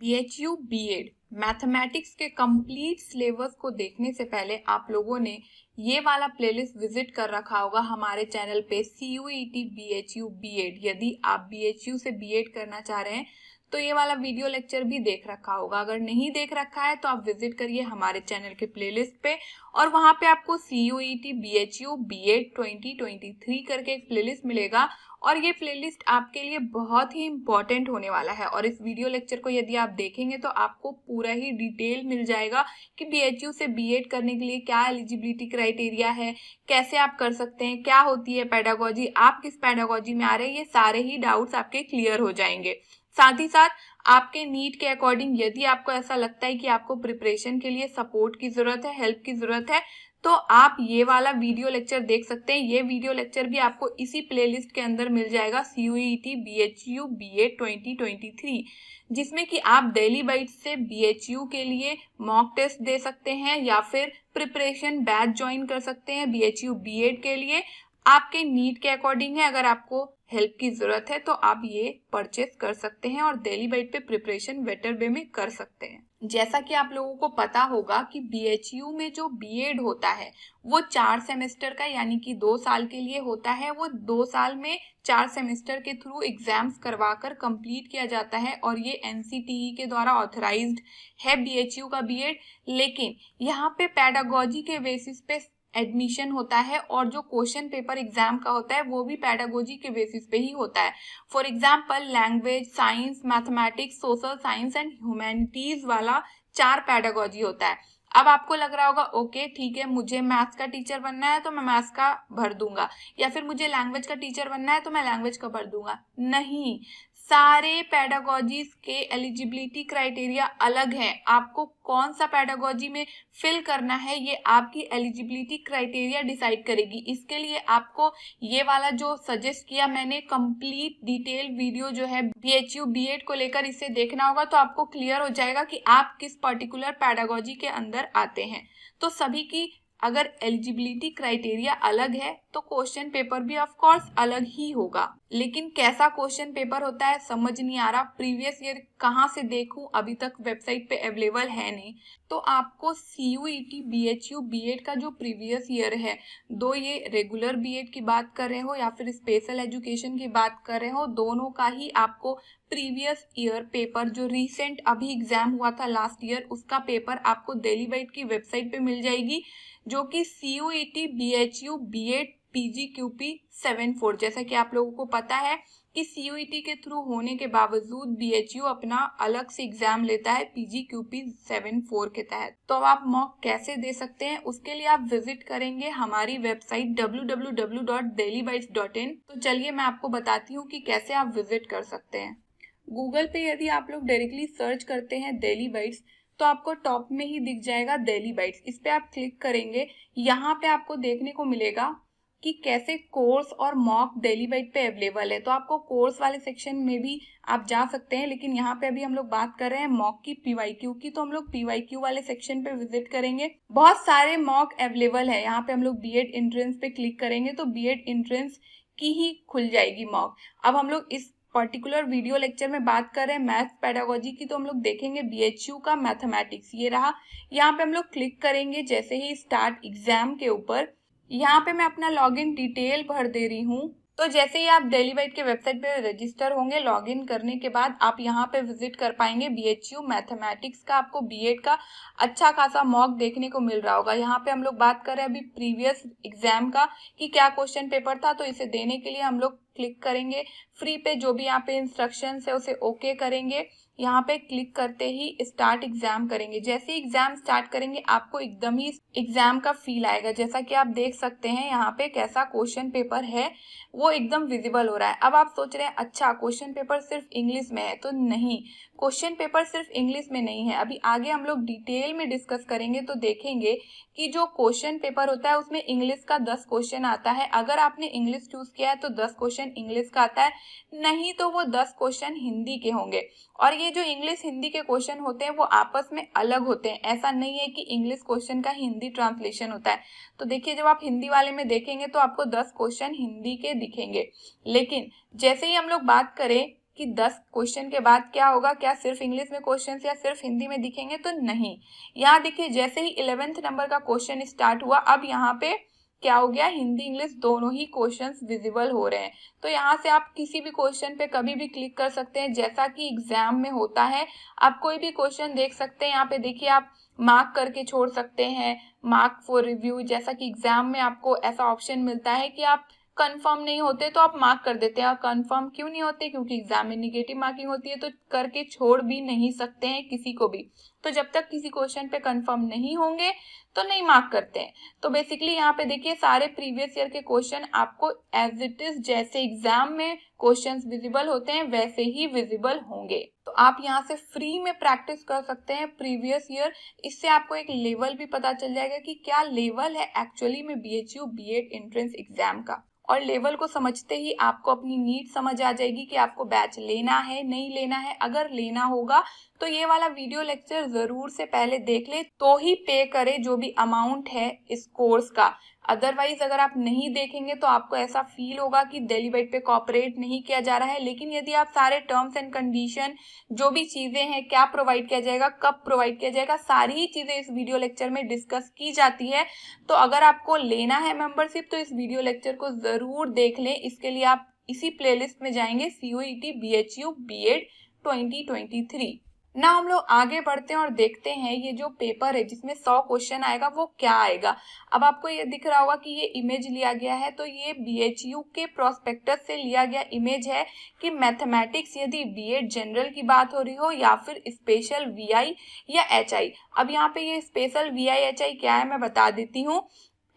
BHU B.Ed mathematics के complete syllabus को देखने से पहले आप लोगों ने ये वाला प्लेलिस्ट विजिट कर रखा होगा हमारे चैनल पे CUET BHU B.Ed। यदि आप BHU से B.Ed करना चाह रहे हैं तो ये वाला वीडियो लेक्चर भी देख रखा होगा। अगर नहीं देख रखा है तो आप विजिट करिए हमारे चैनल के प्लेलिस्ट पे और वहां पे आपको CUET BHU B.Ed 2023 करके एक प्लेलिस्ट मिलेगा और ये प्लेलिस्ट आपके लिए बहुत ही इंपॉर्टेंट होने वाला है। और इस वीडियो लेक्चर को यदि आप देखेंगे तो आपको पूरा ही डिटेल मिल जाएगा कि BHU से B.Ed करने के लिए क्या एलिजिबिलिटी क्राइटेरिया है, कैसे आप कर सकते हैं, क्या होती है पेडागोजी, आप किस पेडागोजी में आ रहे हैं, ये सारे ही डाउट्स आपके क्लियर हो जाएंगे। साथ ही साथ आपके नीड के अकॉर्डिंग यदि आपको ऐसा लगता है कि आपको प्रिपरेशन के लिए सपोर्ट की जरूरत है, हेल्प की जरूरत है, तो आप ये वाला वीडियो लेक्चर देख सकते हैं। ये वीडियो लेक्चर भी आपको इसी प्लेलिस्ट के अंदर मिल जाएगा CUET BHU B.Ed 2023, जिसमें कि आप डेली बाइट्स से BHU के लिए मॉक टेस्ट दे सकते हैं या फिर प्रिपरेशन बैच ज्वाइन कर सकते हैं BHU B.Ed के लिए। आपके नीड के अकॉर्डिंग है, अगर आपको हेल्प की जरूरत है तो आप ये परचेस कर सकते हैं और डेली बाइट पे प्रिपरेशन बेटर वे में कर सकते हैं। जैसा कि आप लोगों को पता होगा कि BHU में जो B.Ed होता है वो 4 सेमेस्टर का यानी कि 2 साल के लिए होता है। वो 2 साल में 4 सेमेस्टर के थ्रू एग्जाम्स करवाकर कंप्लीट किया जाता है और ये NCTE के द्वारा ऑथराइज्ड है BHU का B.Ed। लेकिन यहाँ पे पेडागोजी के बेसिस पे एडमिशन होता है और जो क्वेश्चन पेपर एग्जाम का होता है वो भी पेडागोजी के बेसिस पे ही होता है। For example language, science, mathematics, social science and humanities वाला 4 पेडागोजी होता है। अब आपको लग रहा होगा ओके ठीक है, मुझे मैथ्स का टीचर बनना है तो मैं मैथ्स का भर दूंगा, या फिर मुझे लैंग्वेज का टीचर बनना है तो मैं लैंग्वेज का भर दूंगा। नहीं, सारे पेडागोजीज के एलिजिबिलिटी क्राइटेरिया अलग है। आपको कौन सा पेडागोजी में फिल करना है ये आपकी एलिजिबिलिटी क्राइटेरिया डिसाइड करेगी। इसके लिए आपको ये वाला जो सजेस्ट किया मैंने कंप्लीट डिटेल वीडियो जो है BHU B.Ed को लेकर, इसे देखना होगा तो आपको क्लियर हो जाएगा कि आप किस पर्टिकुलर पेडागोजी के अंदर आते हैं। तो सभी की अगर एलिजिबिलिटी क्राइटेरिया अलग है तो क्वेश्चन पेपर भी ऑफ कोर्स अलग ही होगा। लेकिन कैसा क्वेश्चन पेपर होता है समझ नहीं आ रहा, प्रीवियस ईयर कहाँ से देखूं, अभी तक वेबसाइट पे अवेलेबल है नहीं। तो आपको CUET BHU B.Ed का जो प्रीवियस ईयर है, दो ये रेगुलर B.Ed की बात कर रहे हो या फिर स्पेशल एजुकेशन की बात कर रहे हो, दोनों का ही आपको प्रीवियस ईयर पेपर जो रिसेंट अभी एग्जाम हुआ था लास्ट ईयर, उसका पेपर आपको डेली बाइट की वेबसाइट पे मिल जाएगी, जो कि CUET BHU B.Ed PGQP 74। जैसा कि आप लोगों को पता है कि CUET के थ्रू होने के बावजूद BHU अपना अलग से एग्जाम लेता है PGQP 74 के तहत। तो अब आप मॉक कैसे दे सकते हैं उसके लिए आप विजिट करेंगे हमारी वेबसाइट www.dailybytes.in। तो चलिए मैं आपको बताती हूँ कि कैसे आप विजिट कर सकते हैं। गूगल पे यदि आप लोग डायरेक्टली सर्च करते हैं डेली बाइट्स तो आपको टॉप में ही दिख जाएगा डेली बाइट्स। इस पे आप क्लिक करेंगे, यहाँ पे आपको देखने को मिलेगा कि कैसे कोर्स और मॉक डेली बाइट पे अवेलेबल है। तो आपको कोर्स वाले सेक्शन में भी आप जा सकते हैं, लेकिन यहाँ पे अभी हम लोग बात कर रहे हैं मॉक की PYQ की, तो हम लोग PYQ वाले सेक्शन पे विजिट करेंगे। बहुत सारे मॉक अवेलेबल है। यहाँ पे हम लोग B.Ed एंट्रेंस पे क्लिक करेंगे तो B.Ed एंट्रेंस की ही खुल जाएगी मॉक। अब हम लोग इस पर्टिकुलर वीडियो लेक्चर में बात कर रहे हैं मैथ्स पेडागोजी की, तो हम लोग देखेंगे BHU का मैथमेटिक्स। ये रहा, यहाँ पे हम लोग क्लिक करेंगे जैसे ही स्टार्ट एग्जाम के ऊपर। यहाँ पे मैं अपना लॉगिन डिटेल भर दे रही हूँ। तो जैसे ही आप डेली बाइट के वेबसाइट पे रजिस्टर होंगे, लॉगिन करने के बाद आप यहाँ पे विजिट कर पाएंगे। BHU मैथमेटिक्स का आपको B.Ed का अच्छा खासा मॉक देखने को मिल रहा होगा। यहाँ पे हम लोग बात कर रहे हैं अभी प्रीवियस एग्जाम का कि क्या क्वेश्चन पेपर था, तो इसे देने के लिए हम लोग क्लिक करेंगे फ्री पे। जो भी यहाँ पे इंस्ट्रक्शंस है उसे ओके करेंगे। यहाँ पे क्लिक करते ही स्टार्ट एग्जाम करेंगे। जैसे ही एग्जाम स्टार्ट करेंगे आपको एकदम ही एग्जाम का फील आएगा। जैसा कि आप देख सकते हैं यहाँ पे कैसा क्वेश्चन पेपर है वो एकदम विजिबल हो रहा है। अब आप सोच रहे हैं अच्छा क्वेश्चन पेपर सिर्फ इंग्लिश में है, तो नहीं, क्वेश्चन पेपर सिर्फ इंग्लिश में नहीं है। अभी आगे हम लोग डिटेल में डिस्कस करेंगे तो देखेंगे कि जो क्वेश्चन पेपर होता है उसमें इंग्लिश का 10 क्वेश्चन आता है। अगर आपने इंग्लिश चूज किया है तो 10 क्वेश्चन इंग्लिश का आता है, नहीं तो वो 10 क्वेश्चन हिंदी के होंगे। और ये जो इंग्लिश हिंदी के क्वेश्चन होते हैं वो आपस में अलग होते हैं। ऐसा नहीं है कि इंग्लिश क्वेश्चन का हिंदी ट्रांसलेशन होता है। तो देखिए जब आप हिंदी वाले में देखेंगे तो आपको 10 क्वेश्चन हिंदी के दिखेंगे। लेकिन जैसे ही हम लोग बात करें कि 10 क्वेश्चन के बाद क्या होगा, क्या सिर्फ इंग्लिश में क्वेश्चन या सिर्फ हिंदी में दिखेंगे, तो नहीं। यहाँ देखिए जैसे ही 11th नंबर का क्वेश्चन स्टार्ट हुआ, अब यहाँ पे क्या हो गया, हिंदी इंग्लिश दोनों ही क्वेश्चंस विजिबल हो रहे हैं। तो यहाँ से आप किसी भी क्वेश्चन पे कभी भी क्लिक कर सकते हैं, जैसा कि एग्जाम में होता है। आप कोई भी क्वेश्चन देख सकते हैं। यहाँ पे देखिए आप मार्क करके छोड़ सकते हैं, मार्क फॉर रिव्यू, जैसा कि एग्जाम में आपको ऐसा ऑप्शन मिलता है कि आप कंफर्म नहीं होते तो आप मार्क कर देते हैं। और कंफर्म क्यों नहीं होते, क्योंकि एग्जाम में निगेटिव मार्किंग होती है, तो करके छोड़ भी नहीं सकते हैं किसी को भी। तो जब तक किसी क्वेश्चन पे कंफर्म नहीं होंगे तो नहीं मार्क करते हैं। तो बेसिकली यहाँ पे देखिए सारे प्रीवियस ईयर के क्वेश्चन आपको एज इट इज जैसे एग्जाम में क्वेश्चंस विजिबल होते हैं वैसे ही विजिबल होंगे। तो आप यहाँ से फ्री में प्रैक्टिस कर सकते हैं प्रीवियस ईयर। इससे आपको एक लेवल भी पता चल जाएगा कि क्या लेवल है एक्चुअली में BHU B.Ed एंट्रेंस एग्जाम का। और लेवल को समझते ही आपको अपनी नीड समझ आ जाएगी कि आपको बैच लेना है नहीं लेना है। अगर लेना होगा तो ये वाला वीडियो लेक्चर जरूर से पहले देख ले, तो ही पे करे जो भी अमाउंट है इस कोर्स का। अदरवाइज अगर आप नहीं देखेंगे तो आपको ऐसा फील होगा कि दिल्ली बाइट पे कॉपरेट नहीं किया जा रहा है। लेकिन यदि आप सारे टर्म्स एंड कंडीशन, जो भी चीजें हैं, क्या प्रोवाइड किया जाएगा, कब प्रोवाइड किया जाएगा, सारी ही चीजें इस वीडियो लेक्चर में डिस्कस की जाती है। तो अगर आपको लेना है मेंबरशिप तो इस वीडियो लेक्चर को जरूर देख लें। इसके लिए आप इसी प्लेलिस्ट में जाएंगे, CUET BHU B.Ed 2023। ना हम लोग आगे बढ़ते हैं और देखते हैं ये जो पेपर है जिसमें 100 क्वेश्चन आएगा वो क्या आएगा। अब आपको ये दिख रहा होगा कि ये इमेज लिया गया है, तो ये BHU के प्रोस्पेक्टस से लिया गया इमेज है कि मैथमेटिक्स यदि B.Ed जनरल की बात हो रही हो या फिर स्पेशल VI या HI। अब यहाँ पे ये स्पेशल VI HI क्या है मैं बता देती हूँ।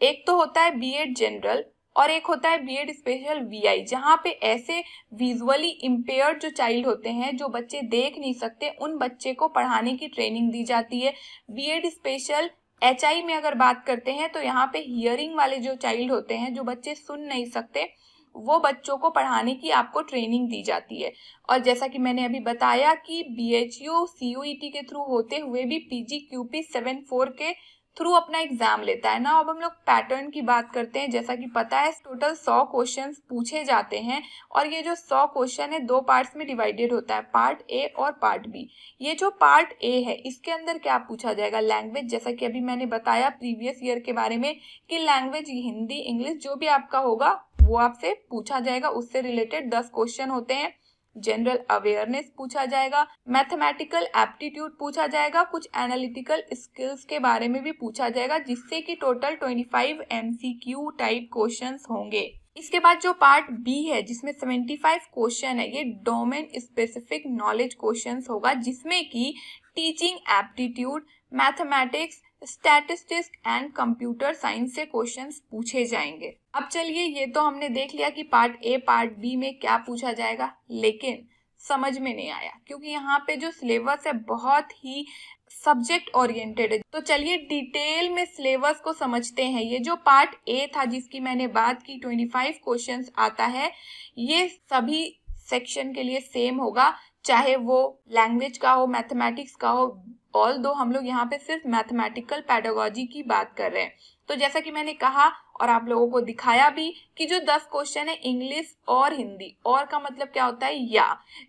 एक तो होता है B.Ed जनरल और एक होता है B.Ed स्पेशल VI, जहाँ पे ऐसे विजुअली इम्पेयर्ड जो चाइल्ड होते हैं, जो बच्चे देख नहीं सकते, उन बच्चे को पढ़ाने की ट्रेनिंग दी जाती है। B.Ed स्पेशल HI में अगर बात करते हैं तो यहाँ पे हियरिंग वाले जो चाइल्ड होते हैं, जो बच्चे सुन नहीं सकते, वो बच्चों को पढ़ाने की आपको ट्रेनिंग दी जाती है। और जैसा कि मैंने अभी बताया कि BHU CUET के थ्रू होते हुए भी PGQP 74 के थ्रू अपना एग्जाम लेता है ना। अब हम लोग पैटर्न की बात करते हैं। जैसा कि पता है टोटल 100 क्वेश्चंस पूछे जाते हैं और ये जो 100 क्वेश्चन है 2 पार्ट्स में डिवाइडेड होता है, पार्ट ए और पार्ट बी। ये जो पार्ट ए है इसके अंदर क्या पूछा जाएगा, लैंग्वेज। जैसा कि अभी मैंने बताया प्रीवियस ईयर के बारे में कि लैंग्वेज हिंदी इंग्लिश जो भी आपका होगा वो आपसे पूछा जाएगा, उससे रिलेटेड 10 क्वेश्चन होते हैं। जनरल अवेयरनेस पूछा जाएगा, मैथमेटिकल एप्टीट्यूड पूछा जाएगा, कुछ एनालिटिकल स्किल्स के बारे में भी पूछा जाएगा, जिससे कि टोटल 25 MCQ टाइप क्वेश्चंस होंगे। इसके बाद जो पार्ट बी है जिसमें 75 क्वेश्चन है, ये डोमेन स्पेसिफिक नॉलेज क्वेश्चंस होगा, जिसमें कि teaching aptitude, mathematics, statistics and computer science से क्वेश्चंस पूछे जाएंगे। अब चलिए ये तो हमने देख लिया कि पार्ट ए पार्ट बी में क्या पूछा जाएगा, लेकिन समझ में नहीं आया क्योंकि यहाँ पे जो सिलेबस है बहुत ही सब्जेक्ट ओरिएंटेड है। तो चलिए डिटेल में सिलेबस को समझते हैं। ये जो पार्ट ए था जिसकी मैंने बात की 25 क्वेश्चंस आता है, ये सभी सेक्शन के लिए सेम होगा, चाहे वो लैंग्वेज का हो, मैथमेटिक्स का हो। ऑल दो हम लोग यहाँ पे सिर्फ मैथमेटिकल पेडागोजी की बात कर रहे हैं। तो जैसा कि मैंने कहा और आप लोगों को दिखाया भी कि जो 10 क्वेश्चन है इंग्लिश और हिंदी, और का मतलब क्या होता है,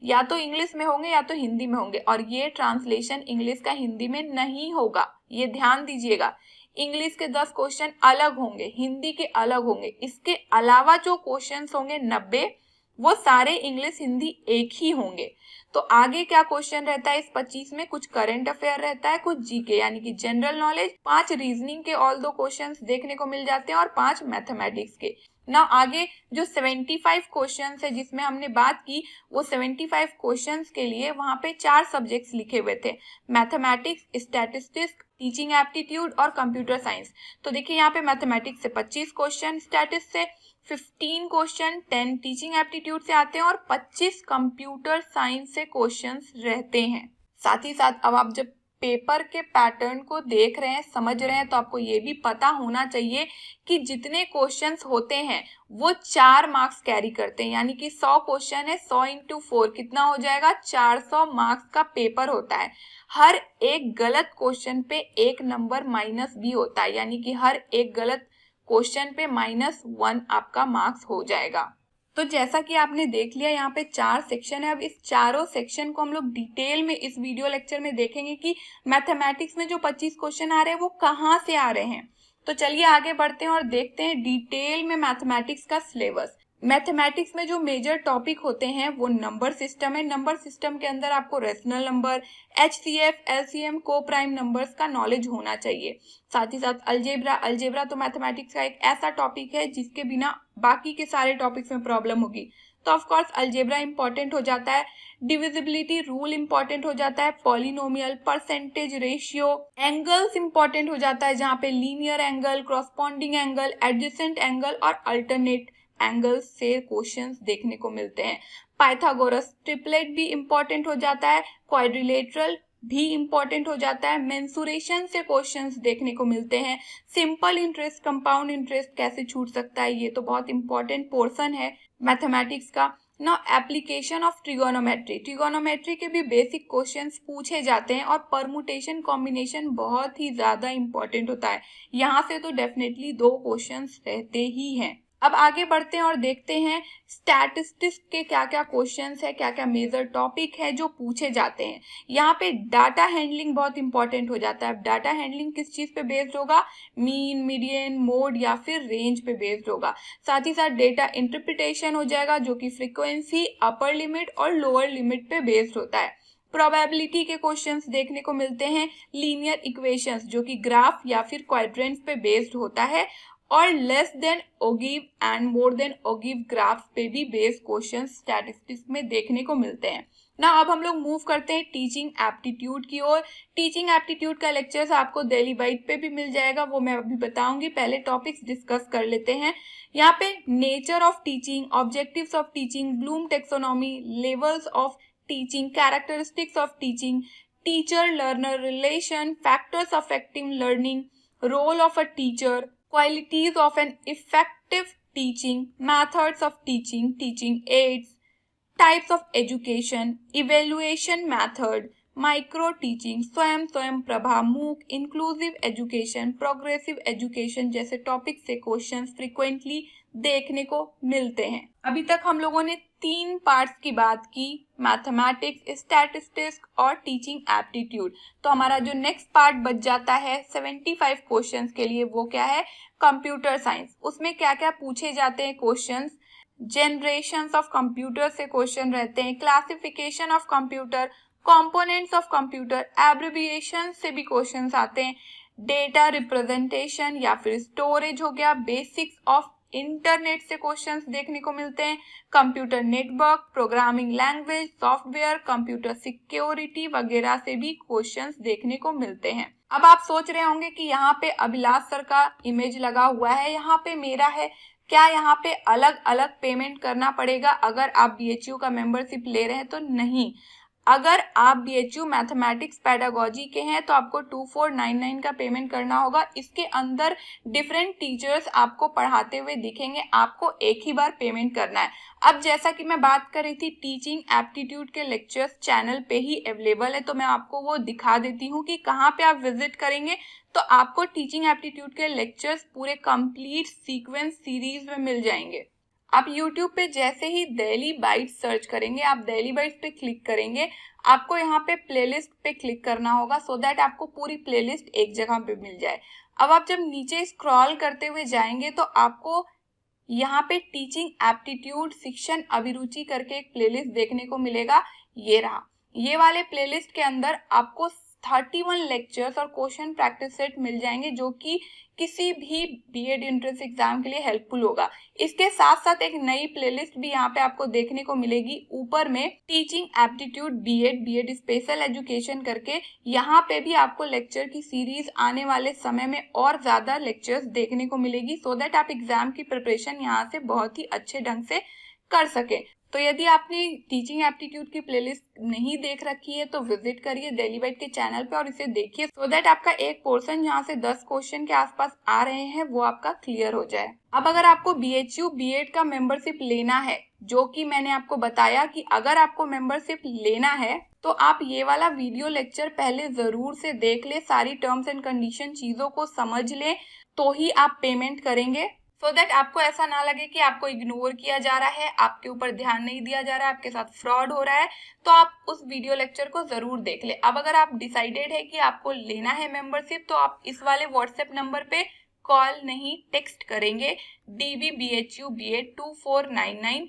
या तो इंग्लिश में होंगे या तो हिंदी में होंगे, और ये ट्रांसलेशन इंग्लिश का हिंदी में नहीं होगा, ये ध्यान दीजिएगा। इंग्लिश के 10 क्वेश्चन अलग होंगे, हिंदी के अलग होंगे। इसके अलावा जो क्वेश्चन होंगे 90, वो सारे इंग्लिश हिंदी एक ही होंगे। तो आगे क्या क्वेश्चन रहता है इस 25 में, कुछ करंट अफेयर रहता है, कुछ जीके यानी कि जनरल नॉलेज, 5 रीजनिंग के ऑल दो क्वेश्चंस देखने को मिल जाते हैं और 5 मैथमेटिक्स के। ना आगे जो 75 क्वेश्चंस है जिसमें हमने बात की, वो 75 क्वेश्चंस के लिए वहां पे 4 सब्जेक्ट्स लिखे हुए थे, मैथमेटिक्स, स्टैटिस्टिक्स, टीचिंग एप्टीट्यूड और कंप्यूटर साइंस। तो देखिए यहाँ पे मैथमेटिक्स से 25 क्वेश्चन, स्टैटिस्टिक्स से 15 क्वेश्चन, 10 टीचिंग एप्टीट्यूड से आते हैं और 25 कंप्यूटर साइंस से क्वेश्चंस रहते हैं। साथ ही साथ अब आप जब पेपर के पैटर्न को देख रहे हैं, समझ रहे हैं, तो आपको ये भी पता होना चाहिए कि जितने क्वेश्चंस होते हैं वो 4 मार्क्स कैरी करते हैं, यानी कि 100 क्वेश्चन है, 100 × 4 कितना हो जाएगा, 400 मार्क्स का पेपर होता है। हर एक गलत क्वेश्चन पे 1 नंबर माइनस भी होता है, यानी कि हर एक गलत क्वेश्चन पे -1 आपका मार्क्स हो जाएगा। तो जैसा कि आपने देख लिया यहाँ पे 4 सेक्शन है। अब इस चारों सेक्शन को हम लोग डिटेल में इस वीडियो लेक्चर में देखेंगे कि मैथमेटिक्स में जो 25 क्वेश्चन आ रहे हैं वो कहाँ से आ रहे हैं। तो चलिए आगे बढ़ते हैं और देखते हैं डिटेल में मैथमेटिक्स का सिलेबस। मैथमेटिक्स में जो मेजर टॉपिक होते हैं वो नंबर सिस्टम है। नंबर सिस्टम के अंदर आपको रेशनल नंबर, एचसीएफ, एलसीएम, को प्राइम नंबर्स का नॉलेज होना चाहिए। साथ ही साथ अलजेब्रा तो मैथमेटिक्स का एक ऐसा टॉपिक है जिसके बिना बाकी के सारे टॉपिक्स में प्रॉब्लम होगी। तो ऑफ कोर्स अलजेब्रा इंपॉर्टेंट हो जाता है। डिविजिबिलिटी रूल इंपॉर्टेंट हो जाता है। Polynomial, percentage ratio, angles important हो जाता है जहाँ पे linear angle, corresponding angle, adjacent angle और अल्टरनेट एंगल्स से क्वेश्चंस देखने को मिलते हैं। पाइथागोरस ट्रिपलेट भी इंपॉर्टेंट हो जाता है। क्वाड्रिलेटरल भी इंपॉर्टेंट हो जाता है। मेंसुरेशन से क्वेश्चंस देखने को मिलते हैं। सिंपल इंटरेस्ट, कंपाउंड इंटरेस्ट कैसे छूट सकता है, ये तो बहुत इंपॉर्टेंट पोर्शन है मैथमेटिक्स का। ना एप्लीकेशन ऑफ ट्रिगोनोमेट्री के भी बेसिक क्वेश्चंस पूछे जाते हैं और परमुटेशन कॉम्बिनेशन बहुत ही ज्यादा इंपॉर्टेंट होता है। यहाँ से तो डेफिनेटली 2 क्वेश्चंस रहते ही हैं। अब आगे बढ़ते हैं और देखते हैं स्टैटिस्टिक्स के क्या क्या क्वेश्चंस है, क्या क्या मेजर टॉपिक है जो पूछे जाते हैं। यहाँ पे डाटा हैंडलिंग बहुत इंपॉर्टेंट हो जाता है। डाटा हैंडलिंग किस चीज पे बेस्ड होगा? मीन, मीडियन, मोड या फिर रेंज पे बेस्ड होगा। साथ ही साथ डेटा इंटरप्रिटेशन हो जाएगा जो कि फ्रीक्वेंसी, अपर लिमिट और लोअर लिमिट पे बेस्ड होता है। प्रोबेबिलिटी के क्वेश्चंस देखने को मिलते हैं। लीनियर इक्वेशंस जो कि ग्राफ या फिर क्वाड्रेंट्स पे बेस्ड होता है और less than ogive and more than ogive graph पे भी बेस्ड क्वेश्चन स्टैटिस्टिक्स में देखने को मिलते हैं ना। अब हम लोग मूव करते हैं टीचिंग एप्टीट्यूड की ओर। टीचिंग एप्टीट्यूड का लेक्चर्स आपको दिल्ली बाइट पे भी मिल जाएगा, वो मैं अभी बताऊंगी। पहले टॉपिक्स डिस्कस कर लेते हैं। यहाँ पे nature of teaching, objectives of teaching, Bloom taxonomy, levels of teaching, characteristics of teaching, teacher learner relation, factors affecting learning, role of a teacher, qualities of an effective teaching, methods of teaching, teaching aids, types of education, evaluation method, micro teaching, स्वयं प्रभा, मूक, inclusive education, progressive education जैसे topic से questions frequently देखने को मिलते हैं। अभी तक हम लोगों ने 3 पार्ट्स की बात की, मैथमेटिक्स, स्टैटिस्टिक्स और टीचिंग एप्टीट्यूड। तो हमारा जो नेक्स्ट पार्ट बच जाता है 75 क्वेश्चंस के लिए, वो क्या है? Computer science. उसमें क्या क्या पूछे जाते हैं क्वेश्चंस? जनरेशंस ऑफ कंप्यूटर से क्वेश्चन रहते हैं, classification of computer, components of computer, abbreviation से भी क्वेश्चंस आते हैं, डेटा रिप्रेजेंटेशन या फिर स्टोरेज हो गया, बेसिक्स ऑफ इंटरनेट से क्वेश्चंस देखने को मिलते हैं, computer network, programming language, software, computer security वगैरह से भी क्वेश्चंस देखने को मिलते हैं। अब आप सोच रहे होंगे कि यहाँ पे अभिलाष सर का इमेज लगा हुआ है, यहाँ पे मेरा है, क्या यहाँ पे अलग अलग पेमेंट करना पड़ेगा अगर आप बीएचयू का मेंबरशिप ले रहे हैं? तो नहीं। अगर आप बीएचयू मैथमेटिक्स पेडागोजी के हैं तो आपको 2499 का पेमेंट करना होगा। इसके अंदर डिफरेंट टीचर्स आपको पढ़ाते हुए दिखेंगे, आपको एक ही बार पेमेंट करना है। अब जैसा कि मैं बात कर रही थी, टीचिंग एप्टीट्यूड के लेक्चर्स चैनल पे ही अवेलेबल है, तो मैं आपको वो दिखा देती हूँ कि कहाँ पे आप विजिट करेंगे तो आपको टीचिंग एप्टीट्यूड के लेक्चर्स पूरे कंप्लीट सीक्वेंस सीरीज में मिल जाएंगे। आप YouTube पे जैसे ही डेली बाइट्स सर्च करेंगे, आप डेली बाइट्स पे क्लिक करेंगे, आपको यहाँ पे प्लेलिस्ट पे क्लिक करना होगा सो दैट आपको पूरी प्लेलिस्ट एक जगह पे मिल जाए। अब आप जब नीचे स्क्रॉल करते हुए जाएंगे तो आपको यहाँ पे टीचिंग एप्टीट्यूड शिक्षण अभिरुचि करके एक प्लेलिस्ट देखने को मिलेगा। ये रहा, ये वाले प्लेलिस्ट के अंदर आपको 31 लेक्चर्स और क्वेश्चन प्रैक्टिस सेट मिल जाएंगे जो कि किसी भी बीएड एंट्रेंस एग्जाम के लिए हेल्पफुल होगा। इसके साथ साथ एक नई प्लेलिस्ट भी यहाँ पे आपको देखने को मिलेगी ऊपर में, teaching aptitude B Ed special education करके। यहाँ पे भी आपको लेक्चर की सीरीज आने वाले समय में और ज्यादा लेक्चर्स देखने को मिलेगी सो दैट आप एग्जाम की प्रिपरेशन यहाँ से बहुत ही अच्छे ढंग से कर सके। तो यदि आपने टीचिंग एप्टीट्यूड की प्लेलिस्ट नहीं देख रखी है तो विजिट करिए दिल्ली बाइट के चैनल पे और इसे देखिए सो दैट आपका एक पोर्शन जहाँ से 10 क्वेश्चन के आसपास आ रहे हैं वो आपका क्लियर हो जाए। अब अगर आपको बीएचयू बीएड का मेंबरशिप लेना है, जो कि मैंने आपको बताया कि अगर आपको मेंबरशिप लेना है तो आप ये वाला वीडियो लेक्चर पहले जरूर से देख ले, सारी टर्म्स एंड कंडीशन चीजों को समझ ले तो ही आप पेमेंट करेंगे। सो दैट आपको ऐसा ना लगे कि आपको इग्नोर किया जा रहा है, आपके ऊपर ध्यान नहीं दिया जा रहा है, आपके साथ फ्रॉड हो रहा है, तो आप उस वीडियो लेक्चर को जरूर देख ले। अब अगर आप डिसाइडेड है कि आपको लेना है मेंबरशिप, तो आप इस वाले व्हाट्सएप नंबर पे कॉल नहीं टेक्स्ट करेंगे DBBHUB82499।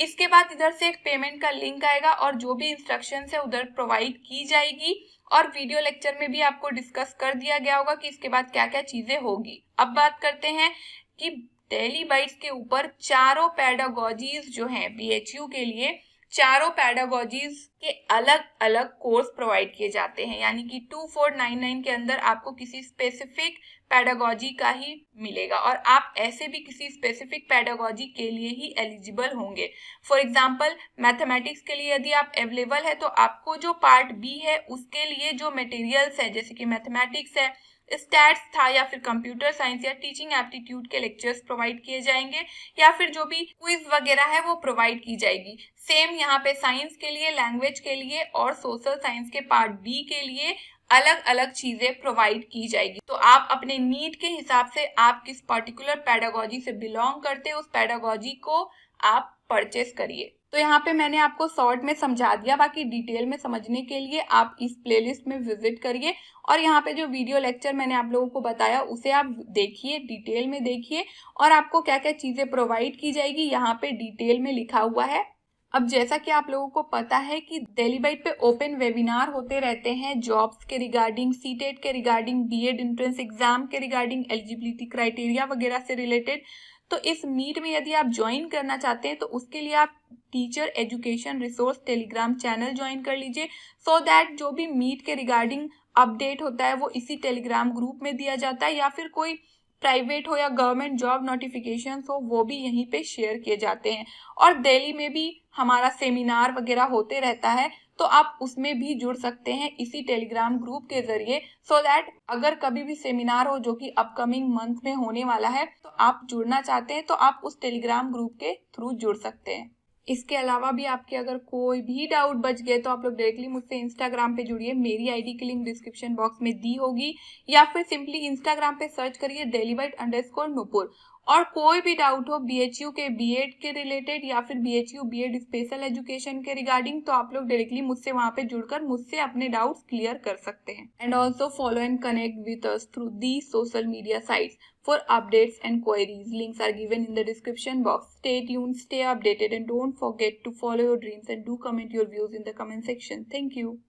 इसके बाद इधर से एक पेमेंट का लिंक आएगा और जो भी इंस्ट्रक्शन है उधर प्रोवाइड की जाएगी, और वीडियो लेक्चर में भी आपको डिस्कस कर दिया गया होगा कि इसके बाद क्या क्या चीजें होगी। अब बात करते हैं कि डेली बाइट्स के ऊपर चारों पेडागोजीज जो हैं बीएचयू के लिए, चारों पेडागोजीज के अलग अलग कोर्स प्रोवाइड किए जाते हैं, यानी कि 2499 के अंदर आपको किसी स्पेसिफिक पेडागोजी का ही मिलेगा और आप ऐसे भी किसी स्पेसिफिक पेडागोजी के लिए ही एलिजिबल होंगे। फॉर एग्जांपल मैथमेटिक्स के लिए यदि आप अवेलेबल है तो आपको जो पार्ट बी है उसके लिए जो मटेरियल्स है, जैसे कि मैथमेटिक्स है, स्टैट्स था, या फिर कंप्यूटर साइंस या टीचिंग एप्टीट्यूड के लेक्चर्स प्रोवाइड किए जाएंगे, या फिर जो भी क्विज वगैरह है वो प्रोवाइड की जाएगी। सेम यहाँ पे साइंस के लिए, लैंग्वेज के लिए और सोशल साइंस के पार्ट बी के लिए अलग अलग चीजें प्रोवाइड की जाएगी। तो आप अपने नीड के हिसाब से आप किस पर्टिकुलर पेडागोजी से बिलोंग करते हैं उस पेडागोजी को आप परचेस करिए। तो यहाँ पे मैंने आपको शॉर्ट में समझा दिया, बाकी डिटेल में समझने के लिए आप इस प्लेलिस्ट में विजिट करिए और यहाँ पे जो वीडियो लेक्चर मैंने आप लोगों को बताया उसे आप देखिए, डिटेल में देखिए, और आपको क्या क्या चीजें प्रोवाइड की जाएगी यहाँ पे डिटेल में लिखा हुआ है। अब जैसा कि आप लोगों को पता है कि डेली बाइट पे ओपन वेबिनार होते रहते हैं जॉब्स के रिगार्डिंग, सीटेट के रिगार्डिंग, बीएड एंट्रेंस एग्जाम के रिगार्डिंग, एलिजिबिलिटी क्राइटेरिया वगैरह से रिलेटेड। तो इस मीट में यदि आप ज्वाइन करना चाहते हैं तो उसके लिए आप teacher education resource Telegram channel join कर लीजिए, सो दैट जो भी मीट के रिगार्डिंग अपडेट होता है वो इसी टेलीग्राम ग्रुप में दिया जाता है, या फिर कोई प्राइवेट हो या गवर्नमेंट जॉब नोटिफिकेशन हो वो भी यहीं पे शेयर किए जाते हैं। और दिल्ली में भी हमारा सेमिनार वगैरह होते रहता है, तो आप उसमें भी जुड़ सकते हैं इसी टेलीग्राम ग्रुप के जरिए, सो दैट अगर कभी भी सेमिनार हो जो कि अपकमिंग मंथ में होने वाला है तो आप जुड़ना चाहते हैं तो आप उस टेलीग्राम ग्रुप के थ्रू जुड़ सकते हैं। इसके अलावा भी आपके अगर कोई भी डाउट बच गए तो आप लोग डायरेक्टली मुझसे इंस्टाग्राम पे जुड़िए, मेरी आईडी की लिंक डिस्क्रिप्शन बॉक्स में दी होगी, या फिर सिंपली इंस्टाग्राम पे सर्च करिए delibite_nupur। और कोई भी डाउट हो बीएचयू के बीएड के रिलेटेड या फिर बीएचयू बीएड स्पेशल एजुकेशन के रिगार्डिंग, तो आप लोग डायरेक्टली मुझसे वहां पे जुड़कर मुझसे अपने डाउट्स क्लियर कर सकते हैं। And also follow and connect with us through the social media sites for updates and queries. Links are given in the description box. Stay tuned, stay updated, and don't forget to follow your dreams and do comment your views in the comment section. Thank you.